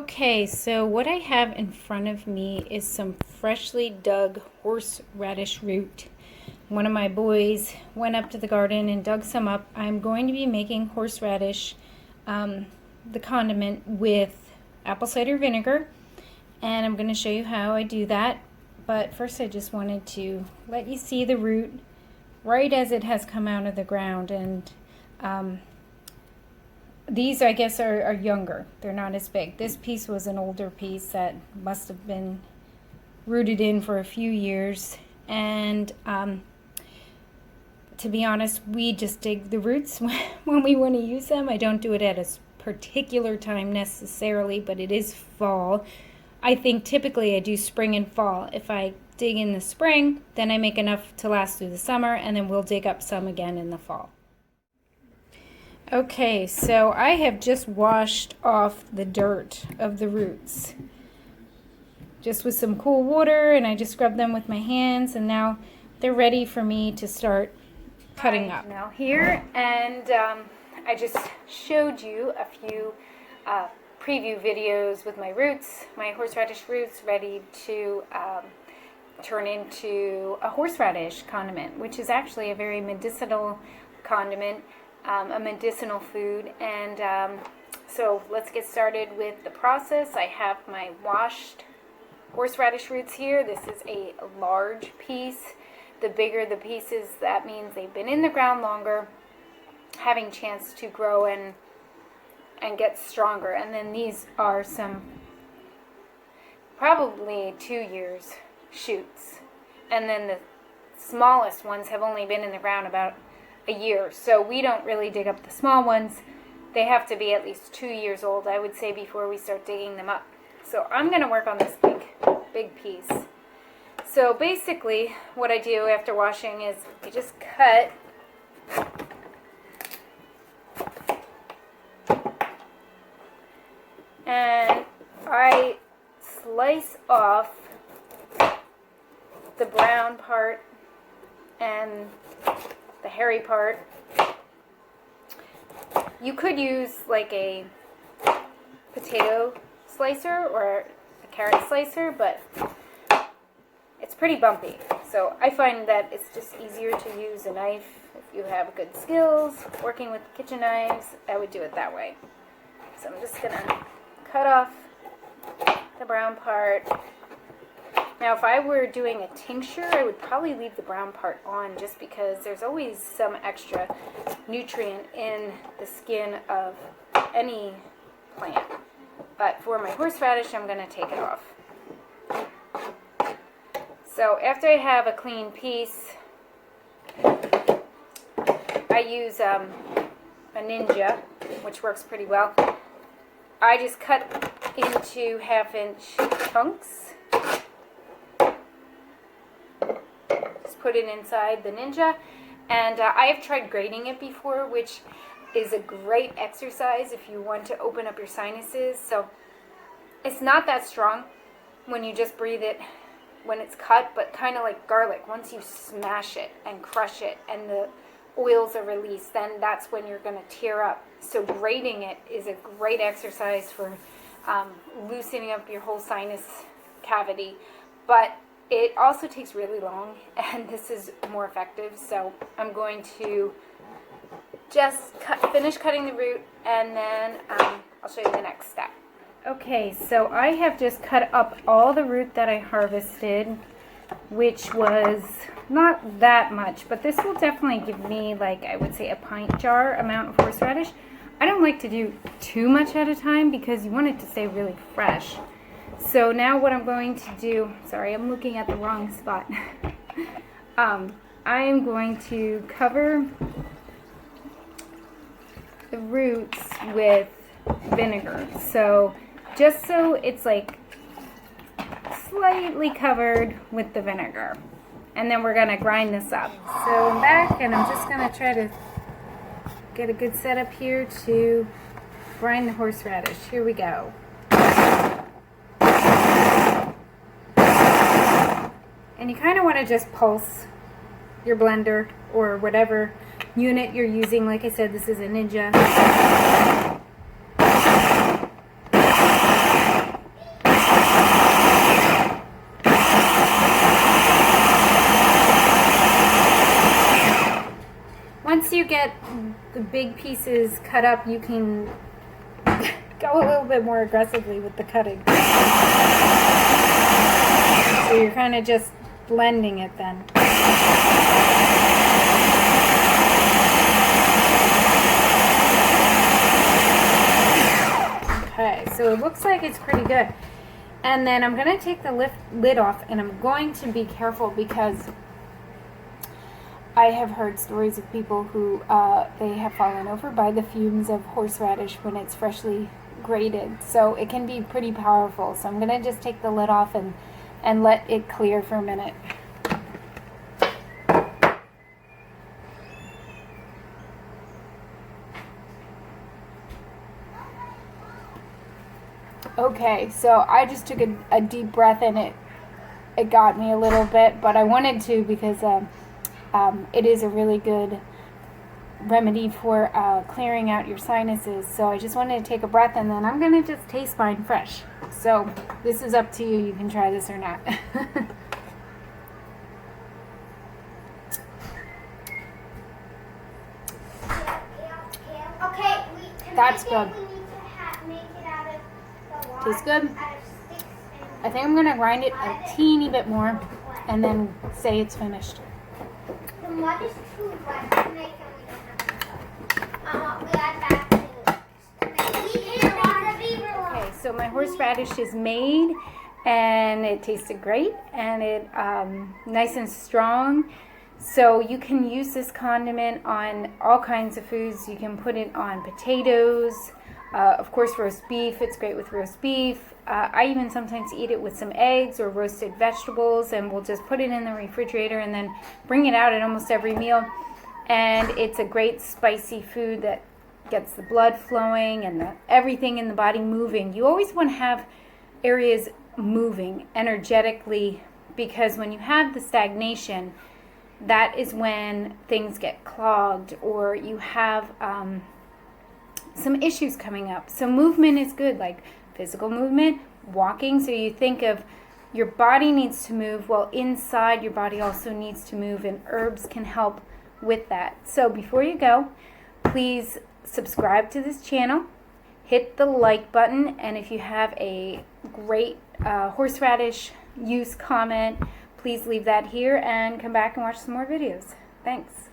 Okay, so what I have in front of me is some freshly dug horseradish root. One of my boys went up to the garden and dug some up. I'm going to be making horseradish, the condiment, with apple cider vinegar, and I'm going to show you how I do that. But first I just wanted to let you see the root right as it has come out of the ground, and these, I guess, are younger. They're not as big. This piece was an older piece that must have been rooted in for a few years. And to be honest, we just dig the roots when we want to use them. I don't do it at a particular time necessarily, but it is fall. I think typically I do spring and fall. If I dig in the spring, then I make enough to last through the summer, and then we'll dig up some again in the fall. Okay, so I have just washed off the dirt of the roots just with some cool water, and I just scrubbed them with my hands, and now they're ready for me to start cutting up. Now here, and I just showed you a few preview videos with my roots, my horseradish roots, ready to turn into a horseradish condiment, which is actually a very medicinal condiment. A medicinal food, and so let's get started with the process. I have my washed horseradish roots here. This is a large piece. The bigger the pieces, that means they've been in the ground longer, having chance to grow and get stronger. And then these are some probably 2 years shoots, and then the smallest ones have only been in the ground about a year, so we don't really dig up the small ones. They have to be at least 2 years old, I would say, before we start digging them up. So I'm going to work on this big piece. So basically what I do after washing is I just cut and I slice off the brown part and the hairy part. You could use like a potato slicer or a carrot slicer, but it's pretty bumpy. So I find that it's just easier to use a knife. If you have good skills working with kitchen knives, I would do it that way. So I'm just gonna cut off the brown part. Now, if I were doing a tincture, I would probably leave the brown part on, just because there's always some extra nutrient in the skin of any plant. But for my horseradish, I'm going to take it off. So after I have a clean piece, I use a Ninja, which works pretty well. I just cut into 1/2-inch chunks. Put it inside the Ninja, and I have tried grating it before, which is a great exercise if you want to open up your sinuses. So it's not that strong when you just breathe it when it's cut, but kind of like garlic. Once you smash it and crush it and the oils are released, then that's when you're going to tear up. So grating it is a great exercise for loosening up your whole sinus cavity, but it also takes really long, and this is more effective. So I'm going to just finish cutting the root, and then I'll show you the next step. Okay, so I have just cut up all the root that I harvested, which was not that much, but this will definitely give me, like, I would say a pint jar amount of horseradish. I don't like to do too much at a time because you want it to stay really fresh. So now what I'm going to do, sorry, I'm looking at the wrong spot. I am going to cover the roots with vinegar. So just so it's like slightly covered with the vinegar. And then we're going to grind this up. So I'm back, and I'm just going to try to get a good setup here to grind the horseradish. Here we go. And you kind of want to just pulse your blender or whatever unit you're using. Like I said, this is a Ninja. once you get the big pieces cut up, you can go a little bit more aggressively with the cutting. So you're kind of just blending it then. Okay, so it looks like it's pretty good. And then I'm going to take the lid off, and I'm going to be careful because I have heard stories of people who they have fallen over by the fumes of horseradish when it's freshly grated. So it can be pretty powerful. So I'm going to just take the lid off and let it clear for a minute. Okay, so I just took a deep breath, and it got me a little bit, but I wanted to because it is a really good remedy for clearing out your sinuses. So I just wanted to take a breath, and then I'm going to just taste mine fresh. So this is up to you. You can try this or not. That's good. Tastes good. I think I'm going to grind it a teeny bit more and then say it's finished. The mud is too wet to make, and we add back to Okay, so my horseradish is made, and it tasted great, and it nice and strong. So you can use this condiment on all kinds of foods. You can put it on potatoes, of course roast beef. It's great with roast beef. I even sometimes eat it with some eggs or roasted vegetables, and we'll just put it in the refrigerator and then bring it out at almost every meal. And it's a great spicy food that gets the blood flowing and everything in the body moving. You always want to have areas moving energetically, because when you have the stagnation, that is when things get clogged or you have some issues coming up. So movement is good, like physical movement, walking. So you think of your body needs to move, well, inside your body also needs to move, and herbs can help with that. So before you go, please subscribe to this channel, hit the like button, and if you have a great horseradish use comment, please leave that here and come back and watch some more videos. Thanks.